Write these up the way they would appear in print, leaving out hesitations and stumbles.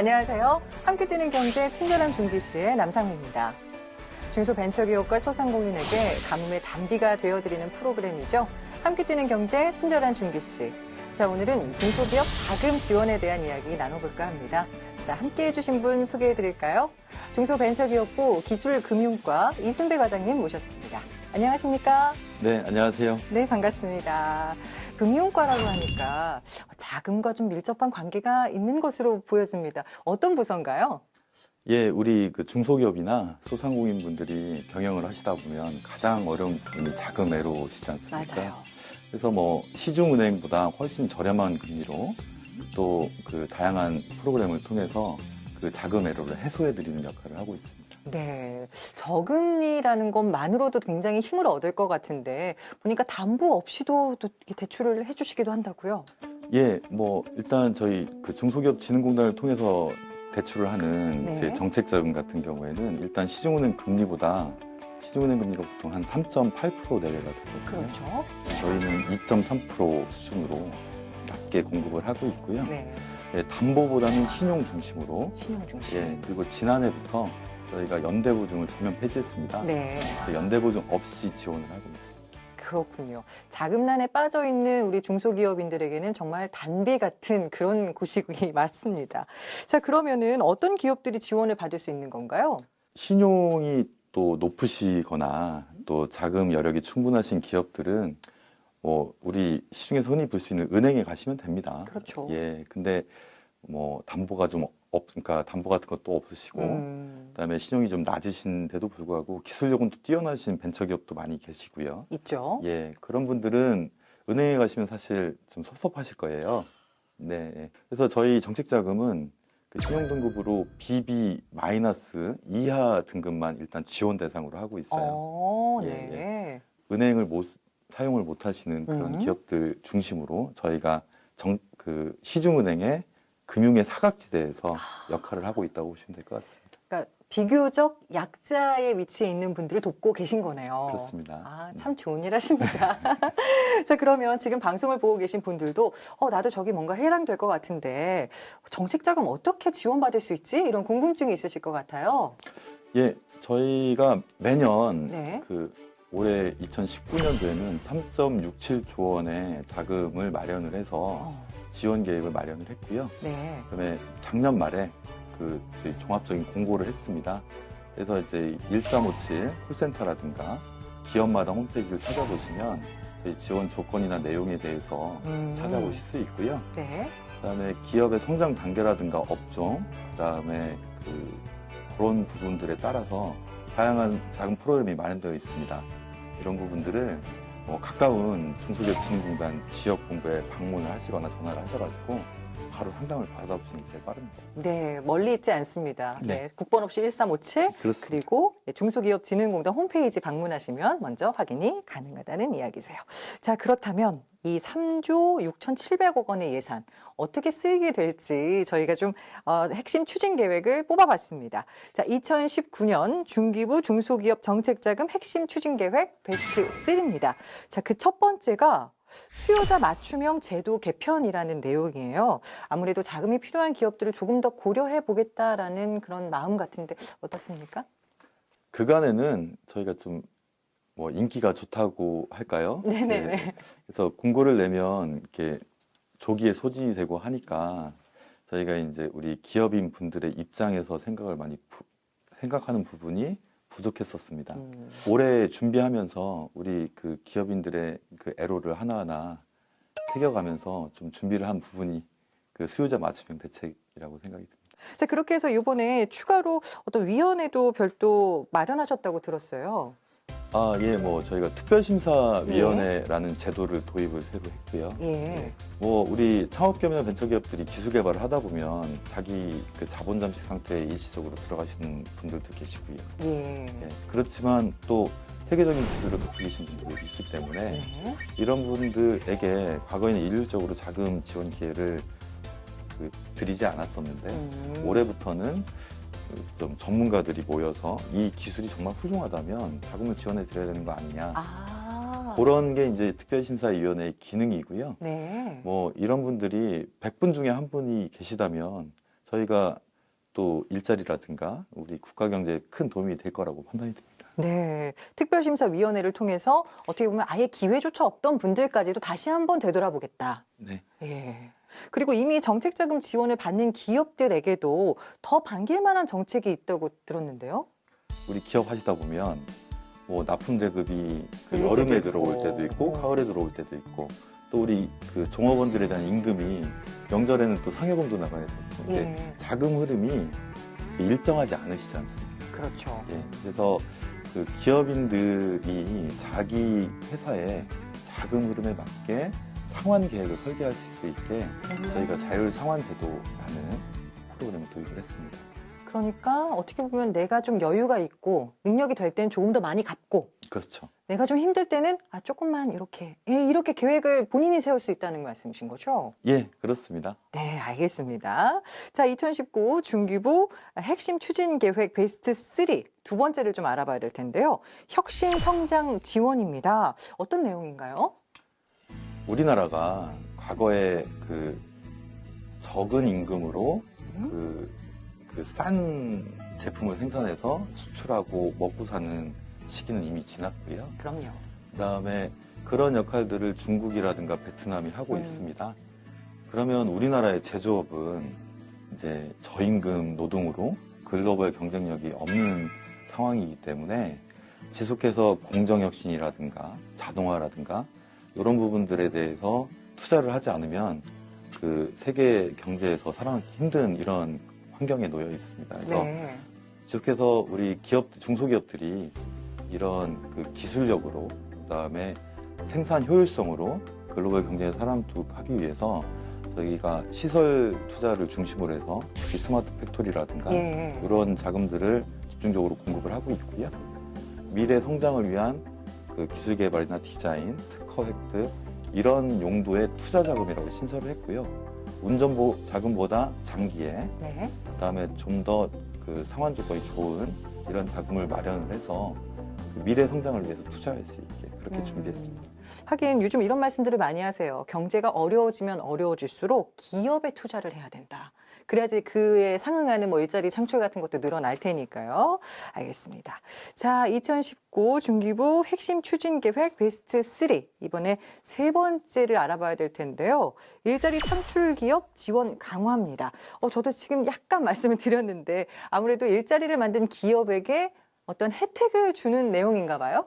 안녕하세요. 함께 뛰는 경제 친절한 중기씨의 남상미입니다. 중소벤처기업과 소상공인에게 가뭄의 단비가 되어드리는 프로그램이죠. 함께 뛰는 경제 친절한 중기씨. 자, 오늘은 중소기업 자금 지원에 대한 이야기 나눠볼까 합니다. 자, 함께 해주신 분 소개해드릴까요? 중소벤처기업부 기술금융과 이순배 과장님 모셨습니다. 안녕하십니까? 네, 안녕하세요. 네, 반갑습니다. 금융과라고 하니까 자금과 좀 밀접한 관계가 있는 것으로 보여집니다. 어떤 부서인가요? 예, 우리 그 중소기업이나 소상공인 분들이 경영을 하시다 보면 가장 어려운 부분이 자금 애로시지 않습니까? 맞아요. 그래서 뭐 시중은행보다 훨씬 저렴한 금리로 또 그 다양한 프로그램을 통해서 그 자금 애로를 해소해드리는 역할을 하고 있습니다. 네, 저금리라는 것만으로도 굉장히 힘을 얻을 것 같은데 보니까 담보 없이도 또 이렇게 대출을 해주시기도 한다고요? 예, 뭐 일단 저희 그 중소기업진흥공단을 통해서 대출을 하는 네. 제 정책자금 같은 경우에는 일단 시중은행 금리가 보통 한 3.8% 내외가 되거든요. 그렇죠. 저희는 2.3% 수준으로 낮게 공급을 하고 있고요. 네, 예, 담보보다는 신용 중심으로. 신용 중심. 예, 그리고 지난해부터 저희가 연대보증을 전면 폐지했습니다. 네. 연대보증 없이 지원을 하고 있습니다. 그렇군요. 자금난에 빠져 있는 우리 중소기업인들에게는 정말 단비 같은 그런 곳이 맞습니다. 자, 그러면은 어떤 기업들이 지원을 받을 수 있는 건가요? 신용이 또 높으시거나 또 자금 여력이 충분하신 기업들은 뭐 우리 시중에서 흔히 볼 수 있는 은행에 가시면 됩니다. 그렇죠. 예, 근데 뭐 담보가 좀 그러니까 담보 같은 것도 없으시고 그다음에 신용이 좀 낮으신데도 불구하고 기술력은 또 뛰어나신 벤처기업도 많이 계시고요. 있죠. 예, 그런 분들은 은행에 가시면 사실 좀 섭섭하실 거예요. 네, 예. 그래서 저희 정책자금은 그 신용등급으로 BB- 이하 등급만 일단 지원 대상으로 하고 있어요. 예, 네. 은행을 사용을 못 하시는 그런 음. 기업들 중심으로 저희가 그 시중은행의 금융의 사각지대에서 역할을 하고 있다고 보시면 될 것 같습니다. 그러니까 비교적 약자의 위치에 있는 분들을 돕고 계신 거네요. 그렇습니다. 아, 참 좋은 일 하십니다. 자, 그러면 지금 방송을 보고 계신 분들도 나도 저기 뭔가 해당될 것 같은데 정책자금 어떻게 지원받을 수 있지? 이런 궁금증이 있으실 것 같아요. 예, 저희가 매년 네. 그 올해 2019년도에는 3.67조 원의 자금을 마련을 해서 지원 계획을 마련을 했고요. 네. 그다음에 작년 말에 그 저희 종합적인 공고를 했습니다. 그래서 이제 1357 콜센터라든가 기업마다 홈페이지를 찾아보시면 저희 지원 조건이나 내용에 대해서 찾아보실 수 있고요. 네. 그다음에 기업의 성장 단계라든가 업종, 그다음에 그런 부분들에 따라서 다양한 자금 프로그램이 마련되어 있습니다. 이런 부분들을 가까운 중소기업진흥공단 지역본부에 방문을 하시거나 전화를 하셔가지고 바로 상담을 받아보시는 게 제일 빠릅니다. 네, 멀리 있지 않습니다. 네. 네, 국번 없이 1357 그렇습니다. 그리고 중소기업진흥공단 홈페이지 방문하시면 먼저 확인이 가능하다는 이야기세요. 자, 그렇다면 이 3조 6,700억 원의 예산 어떻게 쓰이게 될지 저희가 좀 핵심 추진 계획을 뽑아봤습니다. 자, 2019년 중기부 중소기업 정책자금 핵심 추진 계획 베스트 3입니다. 자, 그 첫 번째가 수요자 맞춤형 제도 개편이라는 내용이에요. 아무래도 자금이 필요한 기업들을 조금 더 고려해 보겠다라는 그런 마음 같은데 어떻습니까? 그간에는 저희가 좀 인기가 좋다고 할까요? 네네네. 네. 그래서 공고를 내면 이렇게 조기에 소진되고 하니까 저희가 이제 우리 기업인 분들의 입장에서 생각하는 부분이 부족했었습니다. 올해 준비하면서 우리 그 기업인들의 그 애로를 하나하나 새겨가면서 좀 준비를 한 부분이 그 수요자 맞춤형 대책이라고 생각이 듭니다. 자, 그렇게 해서 이번에 추가로 어떤 위원회도 별도 마련하셨다고 들었어요. 아, 예, 저희가 특별심사위원회라는 제도를 도입을 새로 했고요. 예. 우리 창업기업이나 벤처기업들이 기술개발을 하다 보면 자기 그 자본 잠식 상태에 일시적으로 들어가시는 분들도 계시고요. 예. 예, 그렇지만 또 세계적인 기술을 갖고 계신 분들이 있기 때문에 네. 이런 분들에게 과거에는 일률적으로 자금 지원 기회를 드리지 않았었는데 올해부터는 좀 전문가들이 모여서 이 기술이 정말 훌륭하다면 자금을 지원해 드려야 되는 거 아니냐. 그런 게 이제 특별심사위원회의 기능이고요. 네. 이런 분들이 100분 중에 한 분이 계시다면 저희가 또 일자리라든가 우리 국가 경제에 큰 도움이 될 거라고 판단이 듭니다. 네. 특별심사위원회를 통해서 어떻게 보면 아예 기회조차 없던 분들까지도 다시 한번 되돌아보겠다. 네. 예. 그리고 이미 정책자금 지원을 받는 기업들에게도 더 반길 만한 정책이 있다고 들었는데요. 우리 기업 하시다 보면 뭐 납품 대급이 그 밀릴 여름에 때도 들어올 있고. 때도 있고 가을에 들어올 때도 있고 또 우리 그 종업원들에 대한 임금이 명절에는 또 상여금도 나가야 되고 근데 예. 자금 흐름이 일정하지 않으시지 않습니까? 그렇죠. 예, 그래서 그 기업인들이 자기 회사의 자금 흐름에 맞게 상환 계획을 설계할 수 있게 저희가 자율 상환 제도라는 프로그램을 도입을 했습니다. 그러니까 어떻게 보면 내가 좀 여유가 있고 능력이 될 때는 조금 더 많이 갚고 그렇죠. 내가 좀 힘들 때는 조금만 이렇게 이렇게 계획을 본인이 세울 수 있다는 말씀이신 거죠? 예, 그렇습니다. 네, 알겠습니다. 자, 2019 중기부 핵심 추진 계획 베스트 3 두 번째를 좀 알아봐야 될 텐데요. 혁신 성장 지원입니다. 어떤 내용인가요? 우리나라가 과거에 그 적은 임금으로 그 싼 제품을 생산해서 수출하고 먹고 사는 시기는 이미 지났고요. 그럼요. 그다음에 그런 역할들을 중국이라든가 베트남이 하고 있습니다. 그러면 우리나라의 제조업은 이제 저임금 노동으로 글로벌 경쟁력이 없는 상황이기 때문에 지속해서 공정혁신이라든가 자동화라든가 이런 부분들에 대해서 투자를 하지 않으면 그 세계 경제에서 살아남기 힘든 이런 환경에 놓여 있습니다. 그래서 네. 지속해서 우리 기업, 중소기업들이 이런 그 기술력으로 그다음에 생산 효율성으로 글로벌 경제에 살아남도록 하기 위해서 저희가 시설 투자를 중심으로 해서 특히 스마트 팩토리라든가 예. 이런 자금들을 집중적으로 공급을 하고 있고요. 미래 성장을 위한 그 기술 개발이나 디자인, 특허 획득 이런 용도의 투자 자금이라고 신설을 했고요. 운전 자금보다 장기에 네. 그다음에 좀 더 그 상환 조건이 좋은 이런 자금을 마련을 해서 그 미래 성장을 위해서 투자할 수 있게 그렇게 준비했습니다. 하긴 요즘 이런 말씀들을 많이 하세요. 경제가 어려워지면 어려워질수록 기업에 투자를 해야 된다. 그래야지 그에 상응하는 뭐 일자리 창출 같은 것도 늘어날 테니까요. 알겠습니다. 자, 2019 중기부 핵심 추진 계획 베스트 3. 이번에 세 번째를 알아봐야 될 텐데요. 일자리 창출 기업 지원 강화입니다. 저도 지금 약간 말씀을 드렸는데 아무래도 일자리를 만든 기업에게 어떤 혜택을 주는 내용인가 봐요?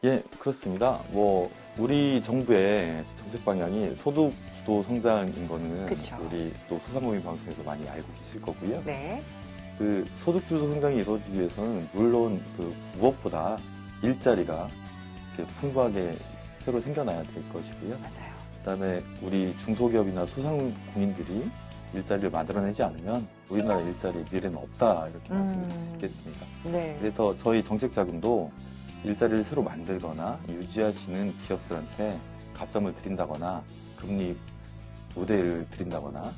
예, 그렇습니다. 뭐 우리 정부의 정책 방향이 소득 주도 성장인 거는 그쵸. 우리 또 소상공인 방송에서 많이 알고 계실 거고요. 네. 그 소득 주도 성장이 이루어지기 위해서는 물론 그 무엇보다 일자리가 이렇게 풍부하게 새로 생겨나야 될 것이고요. 맞아요. 그다음에 우리 중소기업이나 소상공인들이 일자리를 만들어내지 않으면 우리나라 일자리 미래는 없다 이렇게 말씀드릴 수 있겠습니다. 네. 그래서 저희 정책 자금도 일자리를 새로 만들거나 유지하시는 기업들한테 가점을 드린다거나 금리 우대를 드린다거나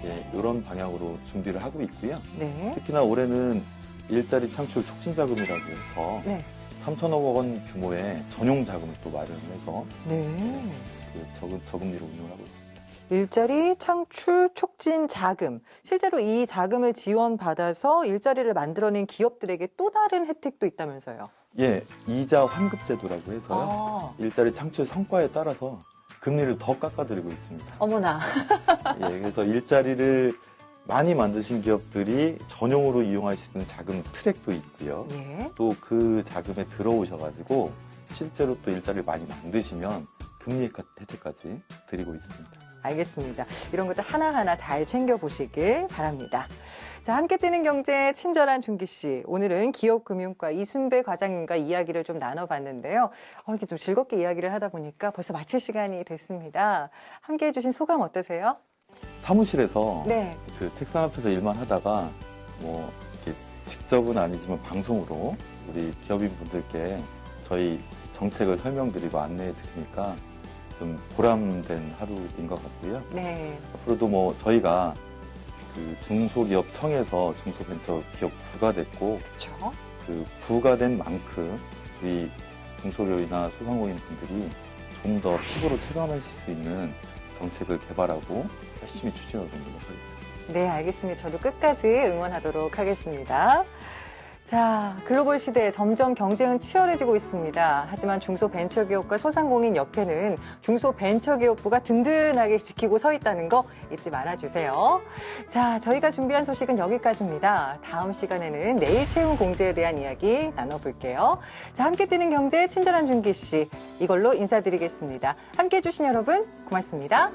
예, 이런 방향으로 준비를 하고 있고요. 네. 특히나 올해는 일자리 창출 촉진 자금이라고 해서 네. 3천억 원 규모의 전용 자금을 또 마련해서 네. 그 저금리로 운영을 하고 있습니다. 일자리 창출 촉진 자금. 실제로 이 자금을 지원받아서 일자리를 만들어낸 기업들에게 또 다른 혜택도 있다면서요. 예, 이자 환급 제도라고 해서요. 아, 일자리 창출 성과에 따라서 금리를 더 깎아드리고 있습니다. 어머나. 예, 그래서 일자리를 많이 만드신 기업들이 전용으로 이용하시는 자금 트랙도 있고요. 예. 또 그 자금에 들어오셔가지고 실제로 또 일자리를 많이 만드시면 금리 혜택까지 드리고 있습니다. 알겠습니다. 이런 것들 하나하나 잘 챙겨보시길 바랍니다. 자, 함께 뛰는 경제 친절한 준기 씨. 오늘은 기업금융과 이순배 과장님과 이야기를 좀 나눠봤는데요. 이렇게 좀 즐겁게 이야기를 하다 보니까 벌써 마칠 시간이 됐습니다. 함께 해주신 소감 어떠세요? 사무실에서 네. 그 책상 앞에서 일만 하다가 뭐 이렇게 직접은 아니지만 방송으로 우리 기업인 분들께 저희 정책을 설명드리고 안내해 드리니까 좀 보람된 하루인 것 같고요. 네. 앞으로도 뭐 저희가 그 중소기업 청에서 중소벤처기업 부가 됐고 그렇죠. 그 부가 된 만큼 우리 중소기업이나 소상공인 분들이 좀 더 피부로 체감하실 수 있는 정책을 개발하고 열심히 추진하도록 노력하겠습니다. 네, 알겠습니다. 저도 끝까지 응원하도록 하겠습니다. 자, 글로벌 시대에 점점 경쟁은 치열해지고 있습니다. 하지만 중소벤처기업과 소상공인 옆에는 중소벤처기업부가 든든하게 지키고 서 있다는 거 잊지 말아주세요. 자, 저희가 준비한 소식은 여기까지입니다. 다음 시간에는 내일 채용 공제에 대한 이야기 나눠볼게요. 자, 함께 뛰는 경제 친절한 준기 씨, 이걸로 인사드리겠습니다. 함께 해주신 여러분 고맙습니다.